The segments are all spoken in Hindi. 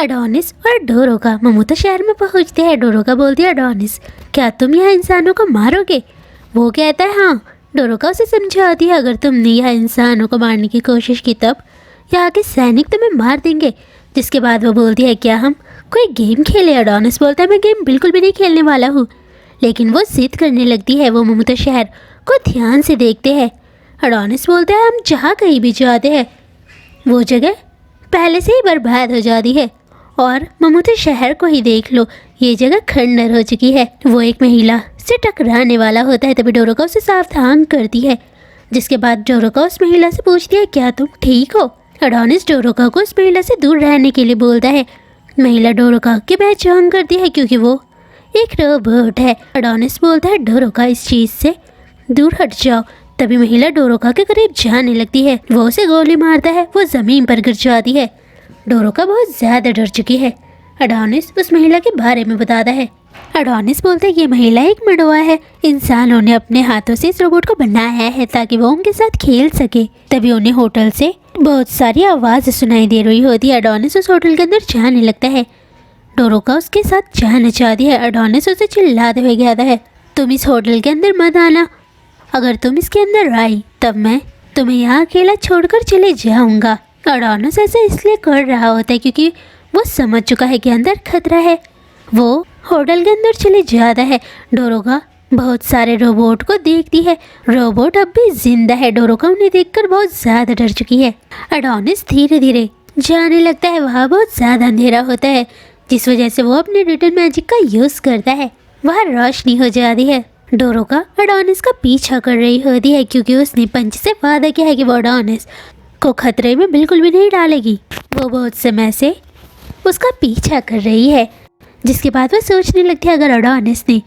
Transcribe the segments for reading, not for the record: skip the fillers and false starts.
एडोनिस और डोरोका ममूता शहर में पहुंचते हैं। डोरोका बोलती है एडोनिस, क्या तुम यहाँ इंसानों को मारोगे? वो कहता है हाँ। डोरोका उसे समझाती है, अगर तुमने यहाँ इंसानों को मारने की कोशिश की तब यहाँ के सैनिक तुम्हें मार देंगे। जिसके बाद वो बोलती है, क्या हम कोई गेम खेले? एडोनिस बोलता है, मैं गेम बिल्कुल भी नहीं खेलने वाला हूँ। लेकिन वो जिद करने लगती है। वो ममूता शहर को ध्यान से देखते हैं। एडोनिस बोलता है, हम जहाँ कहीं भी जाते हैं वो जगह पहले से ही बर्बाद हो जाती है, और ममूता शहर को ही देख लो, ये जगह खंडर हो चुकी है। वो एक महिला से टकराने वाला होता है, तभी डोरोका उसे सावधान करती है। जिसके बाद डोरोका उस महिला से पूछती है, क्या तुम ठीक हो? एडोनिस डोरोका को उस महिला से दूर रहने के लिए बोलता है। महिला डोरोका की पहचान करती है क्योंकि वो एक रोबोट है। एडोनिस बोलता है, डोरोका इस चीज़ से दूर हट जाओ। तभी महिला डोरोका के करीब जाने लगती है। वो उसे गोली मारता है, वो ज़मीन पर गिर जाती है। डोरोका बहुत ज़्यादा डर चुकी है। एडोनिस उस महिला के बारे में बताता है। एडोनिस बोलते हैं, ये महिला एक मड़ुआ है। इंसानों ने अपने हाथों से इस रोबोट को बनाया है ताकि वो उनके साथ खेल सके। तभी उन्हें होटल से बहुत सारी आवाज़ सुनाई दे रही होती है। एडोनिस उस होटल के अंदर जाने लगता है। डोरोका उसके साथ जाना चाहती है। एडोनिस उसे चिल्लाते हुए कहता है, तुम इस होटल के अंदर मत आना। अगर तुम इसके अंदर आई तब मैं तुम्हें यहाँ अकेला छोड़कर चले जाऊँगा। एडोनिस ऐसा इसलिए कर रहा होता है क्योंकि वो समझ चुका है कि अंदर खतरा है। वो होटल के अंदर चले जाता है। डोरोका बहुत सारे रोबोट को देखती है। रोबोट अब भी जिंदा है। डोरोका उन्हें देखकर बहुत ज़्यादा डर चुकी है। एडोनिस धीरे धीरे जाने लगता है। वहाँ बहुत ज़्यादा अंधेरा होता है, जिस वजह से वो अपने रिटर्न मैजिक का यूज़ करता है। वहाँ रोशनी हो जाती है। डोरोका एडोनिस का पीछा कर रही होती है क्योंकि उसने पंच से वादा किया है कि वो एडोनिस को खतरे में बिल्कुल भी नहीं डालेगी। वो बहुत समय से उसका पीछा कर रही है। जिसके बाद वो सोचने लगती है, अगर एडोनिस ने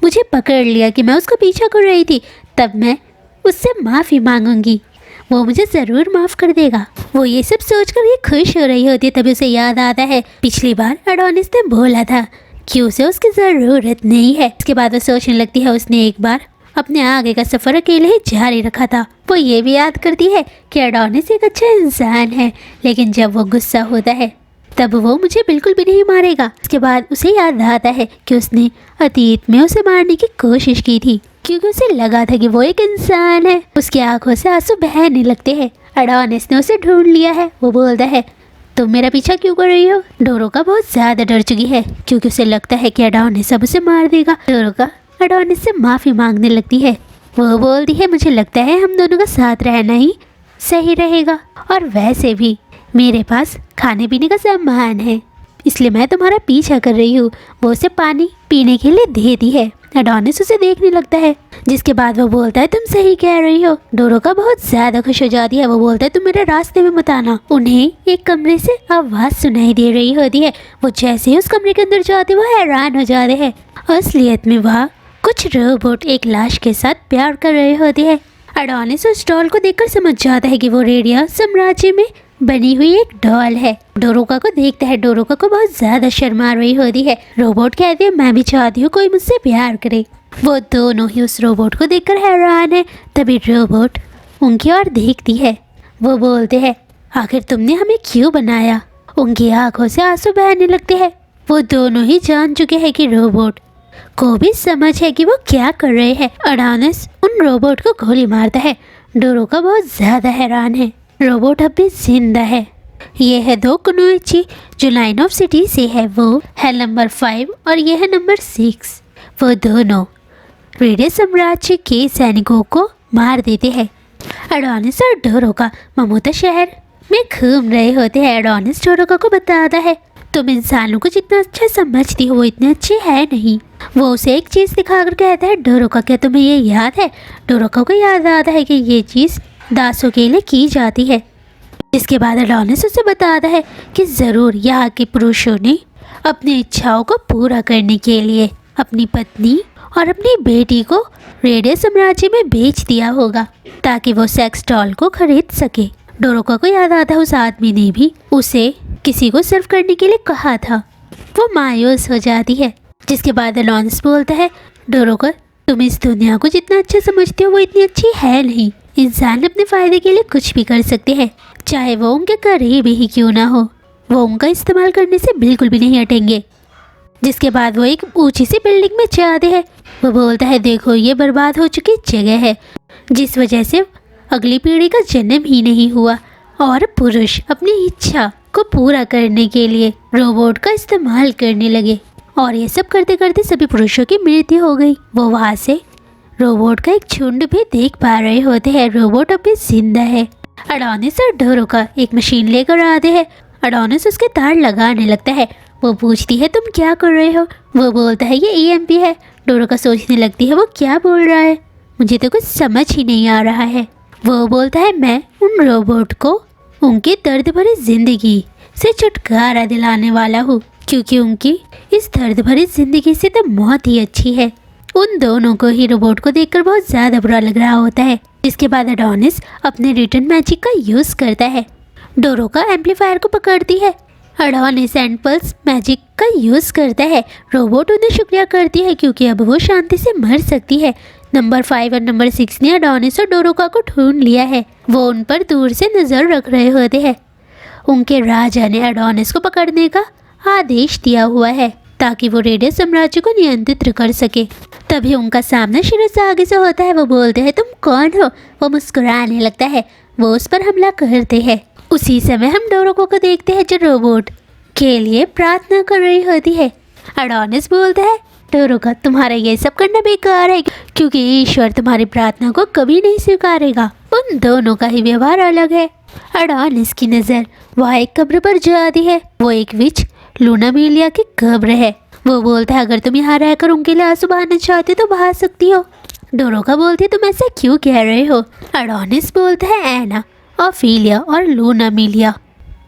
मुझे पकड़ लिया कि मैं उसका पीछा कर रही थी तब मैं उससे माफ़ी मांगूंगी, वो मुझे ज़रूर माफ़ कर देगा। वो ये सब सोचकर ये खुश हो रही होती है। तभी उसे याद आता है पिछली बार एडोनिस ने बोला था कि उसे उसकी ज़रूरत नहीं है। इसके बाद वो सोचने लगती है, उसने एक बार अपने आगे का सफ़र अकेले ही जारी रखा था। वो ये भी याद करती है कि एडोनिस एक अच्छा इंसान है, लेकिन जब वो गुस्सा होता है तब वो मुझे बिल्कुल भी नहीं मारेगा। इसके बाद उसे याद आता है कि उसने अतीत में उसे मारने की कोशिश की थी क्योंकि उसे लगा था कि वो एक इंसान है। उसकी आंखों से आंसू बहने लगते हैं। एडोनिस ने उसे ढूंढ लिया है। वो बोलता है, तुम मेरा पीछा क्यों कर रही हो? डोरोका बहुत ज़्यादा डर चुकी है क्योंकि उसे लगता है कि एडोनिस अब उसे मार देगा। डोरोका एडोनिस से माफ़ी मांगने लगती है। वो बोलती है, मुझे लगता है हम दोनों का साथ रहना ही सही रहेगा, और वैसे भी मेरे पास खाने पीने का सामान है, इसलिए मैं तुम्हारा पीछा कर रही हूँ। वो उसे पानी पीने के लिए देती है। एडोनिस उसे देखने लगता है। जिसके बाद वो बोलता है, तुम सही कह रही हो। डोरोका बहुत ज़्यादा खुश हो जाती है। वो बोलता है, तुम मेरे रास्ते में मत आना। उन्हें एक कमरे से आवाज़ सुनाई दे रही होती है। वो जैसे ही उस कमरे के अंदर जाते वो हैरान हो जाते हैं। असलियत में वहाँ कुछ रोबोट एक लाश के साथ प्यार कर रहे होते हैं। एडोनिस उस डॉल को देखकर समझ जाता है कि वो रेडिया साम्राज्य में बनी हुई एक डॉल है। डोरोका को देखता है। डोरोका को बहुत ज़्यादा शर्म आ रही होती है। रोबोट कहते हैं, मैं भी चाहती हूँ कोई मुझसे प्यार करे। वो दोनों ही उस रोबोट को देखकर हैरान है। तभी रोबोट उनकी ओर देखती है। वो बोलते हैं, आखिर तुमने हमें क्यों बनाया? उनकी आंखों से आंसू बहने लगते हैं। वो दोनों ही जान चुके हैं कि रोबोट को भी समझ है कि वो क्या कर रहे हैं। एडोनिस उन रोबोट को गोली मारता है। डोरोका बहुत ज़्यादा हैरान है। रोबोट अब भी जिंदा है। ये है 2 कुनोइची जो लाइन ऑफ सिटी से है। वो है नंबर 5 और ये है नंबर 6। वो दोनों रेडिया साम्राज्य के सैनिकों को मार देते हैं। एडोनिस और डोरोका ममूता शहर में घूम रहे होते हैं। एडोनिस डोरोका को बताता है, तुम इंसानों को जितना अच्छा समझती हो वो इतने अच्छे है नहीं। वो उसे एक चीज़ दिखाकर कहता है, डोरोका क्या तुम्हें ये याद है? डोरोका को याद आता है कि ये चीज़ दासों के लिए की जाती है। इसके बाद एडोनिस उसे बताता है कि ज़रूर यहाँ के पुरुषों ने अपनी इच्छाओं को पूरा करने के लिए अपनी पत्नी और अपनी बेटी को रेडिया साम्राज्य में बेच दिया होगा ताकि वो सेक्स डॉल को खरीद सके। डोरोका को याद आता है उस आदमी ने भी उसे किसी को सर्व करने के लिए कहा था। वो मायूस हो जाती है। जिसके बाद एडोनिस बोलता है, डोरोका तुम इस दुनिया को जितना अच्छा समझते हो वो इतनी अच्छी है नहीं। इंसान अपने फ़ायदे के लिए कुछ भी कर सकते हैं, चाहे वो उनके करीब ही क्यों ना हो। वो उनका इस्तेमाल करने से बिल्कुल भी नहीं हटेंगे। जिसके बाद वो एक ऊंची सी बिल्डिंग में जाते हैं। वो बोलता है देखो ये बर्बाद हो चुकी जगह है जिस वजह से अगली पीढ़ी का जन्म ही नहीं हुआ, और पुरुष अपनी इच्छा को पूरा करने के लिए रोबोट का इस्तेमाल करने लगे और ये सब करते करते सभी पुरुषों की मृत्यु हो गई। वो वहाँ से रोबोट का एक झुंड भी देख पा रहे होते हैं। रोबोट अभी जिंदा है। एडोनिस और डोरोका एक मशीन लेकर आते हैं। एडोनिस उसके तार लगाने लगता है। वो पूछती है तुम क्या कर रहे हो? वो बोलता है ये ईएमपी है। डोरोका सोचने लगती है वो क्या बोल रहा है, मुझे तो कुछ समझ ही नहीं आ रहा है। वो बोलता है मैं उन रोबोट को उनकी दर्द भरी जिंदगी से छुटकारा दिलाने वाला हूँ, क्योंकि उनकी इस दर्द भरी जिंदगी से तो मौत ही अच्छी है। उन दोनों को ही रोबोट को देखकर बहुत ज़्यादा बुरा लग रहा होता है। जिसके बाद एडोनिस अपने रिटर्न मैजिक का यूज़ करता है। डोरोका एम्पलीफायर को पकड़ती है। एडोनिस एंड पल्स मैजिक का यूज़ करता है। रोबोट उन्हें शुक्रिया करती है क्योंकि अब वो शांति से मर सकती है। नंबर 5 और नंबर 6 ने एडोनिस और डोरोका को ढूंढ लिया है। वो उन पर दूर से नज़र रख रहे होते हैं। उनके राजा ने एडोनिस को पकड़ने का आदेश दिया हुआ है ताकि वो रेडियो साम्राज्य को नियंत्रित कर सके। तभी उनका सामना शिरोसागी से होता है। वो बोलते हैं तुम कौन हो? वो मुस्कुराने लगता है। वो उस पर हमला करते हैं। उसी समय हम डोरोका को देखते हैं जो रोबोट के लिए प्रार्थना कर रही होती है। एडोनिस बोलता है डोरोका तुम्हारा ये सब करना बेकार है क्योंकि ईश्वर तुम्हारी प्रार्थना को कभी नहीं स्वीकारेगा। उन दोनों का ही व्यवहार अलग है। एडोनिस की नज़र वह एक कब्र पर जाती है। वो एक विच लूना मिलिया की कब्र है। वो बोलता है अगर तुम यहाँ रहकर उनके लिए आंसू बहाना चाहती तो बहा सकती हो। डोरोका बोलती है तुम ऐसा क्यों कह रहे हो? एडोनिस बोलता है एना, ऑफिलिया और लूना मिलिया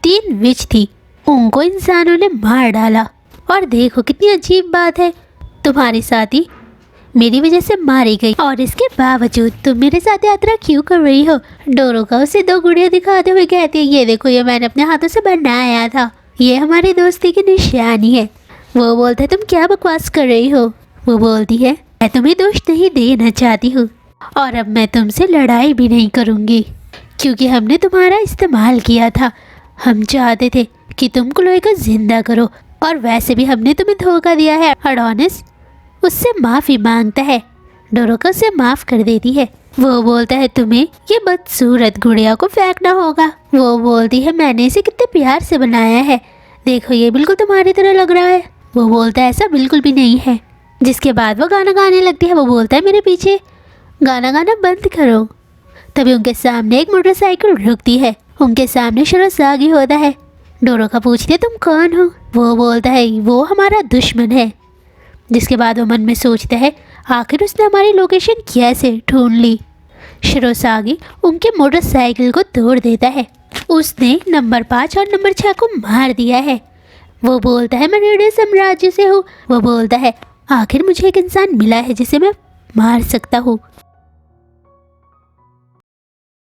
3 विच थी, उनको इंसानों ने मार डाला। और देखो कितनी अजीब बात है, तुम्हारी साथी मेरी वजह से मारी गई और इसके बावजूद तुम मेरे साथ यात्रा क्यों कर रही हो? डोरोका उसे 2 गुड़ियाँ दिखाते हुए कहती है ये देखो ये मैंने अपने हाथों से बनाया था, ये हमारी दोस्ती की निशानी है। वो बोलता है तुम क्या बकवास कर रही हो? वो बोलती है मैं तुम्हें दोष नहीं देना चाहती हूँ और अब मैं तुमसे लड़ाई भी नहीं करूँगी क्योंकि हमने तुम्हारा इस्तेमाल किया था। हम चाहते थे कि तुम क्लोए को जिंदा करो और वैसे भी हमने तुम्हें धोखा दिया है। एडोनिस उससे माफ़ी मांगता है। डोरोका उसे माफ़ कर देती है। वो बोलता है तुम्हें ये बदसूरत गुड़िया को फेंकना होगा। वो बोलती है मैंने इसे कितने प्यार से बनाया है, देखो ये बिल्कुल तुम्हारी तरह लग रहा है। वो बोलता है ऐसा बिल्कुल भी नहीं है। जिसके बाद वो गाना गाने लगती है। वो बोलता है मेरे पीछे गाना गाना बंद करो। तभी उनके सामने एक मोटरसाइकिल रुकती है। उनके सामने शिरोसागी होता है। डोरोका पूछती है तुम कौन हो? वो बोलता है वो हमारा दुश्मन है। जिसके बाद वो मन में सोचता है आखिर उसने हमारी लोकेशन कैसे ढूंढ ली। शिरोसागी उनके मोटरसाइकिल को तोड़ देता है। उसने नंबर 5 और नंबर 6 को मार दिया है। वो बोलता है मैं रेडियो साम्राज्य से हूँ। वो बोलता है आखिर मुझे एक इंसान मिला है जिसे मैं मार सकता हूँ।